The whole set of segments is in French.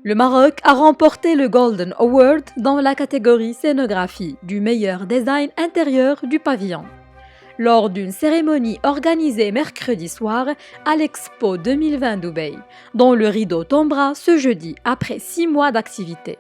Le Maroc a remporté le Golden Award dans la catégorie scénographie du meilleur design intérieur du pavillon, lors d'une cérémonie organisée mercredi soir à l'Expo 2020 Dubaï, dont le rideau tombera ce jeudi après 6 mois d'activité.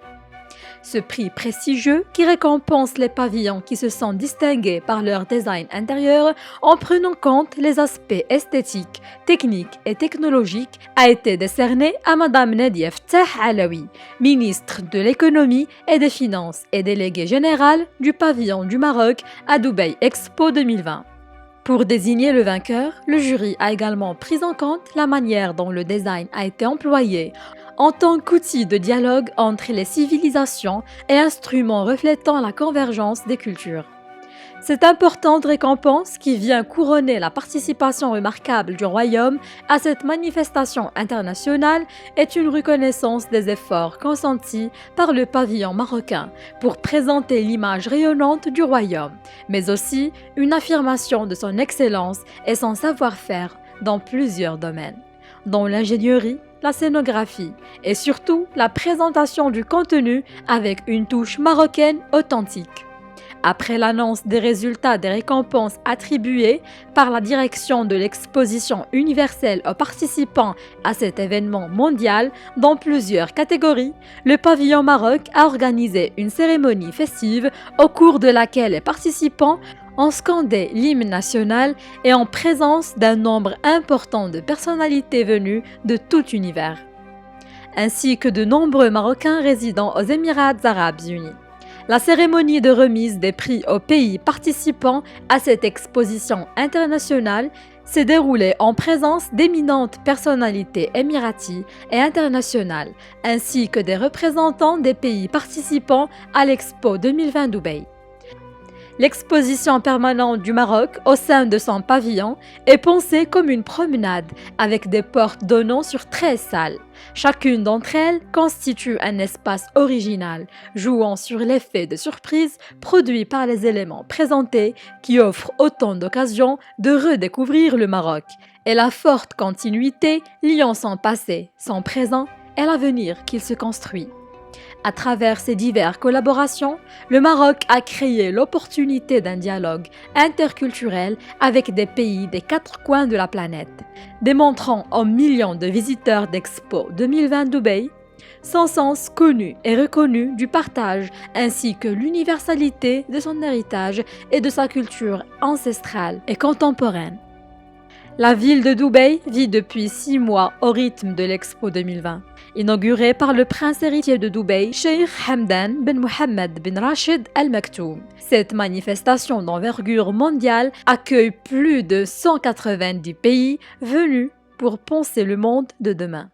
Ce prix prestigieux, qui récompense les pavillons qui se sont distingués par leur design intérieur en prenant compte les aspects esthétiques, techniques et technologiques, a été décerné à Madame Nadia Ftah Alaoui, ministre de l'économie et des finances et déléguée générale du pavillon du Maroc à Dubaï Expo 2020. Pour désigner le vainqueur, le jury a également pris en compte la manière dont le design a été employé en tant qu'outil de dialogue entre les civilisations et instrument reflétant la convergence des cultures. Cette importante récompense, qui vient couronner la participation remarquable du Royaume à cette manifestation internationale, est une reconnaissance des efforts consentis par le pavillon marocain pour présenter l'image rayonnante du Royaume, mais aussi une affirmation de son excellence et son savoir-faire dans plusieurs domaines, dont l'ingénierie, la scénographie et surtout la présentation du contenu avec une touche marocaine authentique. Après l'annonce des résultats des récompenses attribuées par la direction de l'exposition universelle aux participants à cet événement mondial dans plusieurs catégories, le pavillon Maroc a organisé une cérémonie festive au cours de laquelle les participants ont scandé l'hymne national et en présence d'un nombre important de personnalités venues de tout univers, ainsi que de nombreux Marocains résidant aux Émirats arabes unis. La cérémonie de remise des prix aux pays participants à cette exposition internationale s'est déroulée en présence d'éminentes personnalités émiraties et internationales, ainsi que des représentants des pays participants à l'Expo 2020 Dubaï. L'exposition permanente du Maroc au sein de son pavillon est pensée comme une promenade avec des portes donnant sur 13 salles. Chacune d'entre elles constitue un espace original, jouant sur l'effet de surprise produit par les éléments présentés qui offrent autant d'occasions de redécouvrir le Maroc et la forte continuité liant son passé, son présent et l'avenir qu'il se construit. À travers ces diverses collaborations, le Maroc a créé l'opportunité d'un dialogue interculturel avec des pays des 4 coins de la planète, démontrant aux millions de visiteurs d'Expo 2020 Dubaï son sens connu et reconnu du partage ainsi que l'universalité de son héritage et de sa culture ancestrale et contemporaine. La ville de Dubaï vit depuis 6 mois au rythme de l'Expo 2020, inaugurée par le prince héritier de Dubaï, Cheikh Hamdan Ben Mohammed Ben Rachid Al Maktoum. Cette manifestation d'envergure mondiale accueille plus de 190 pays venus pour penser le monde de demain.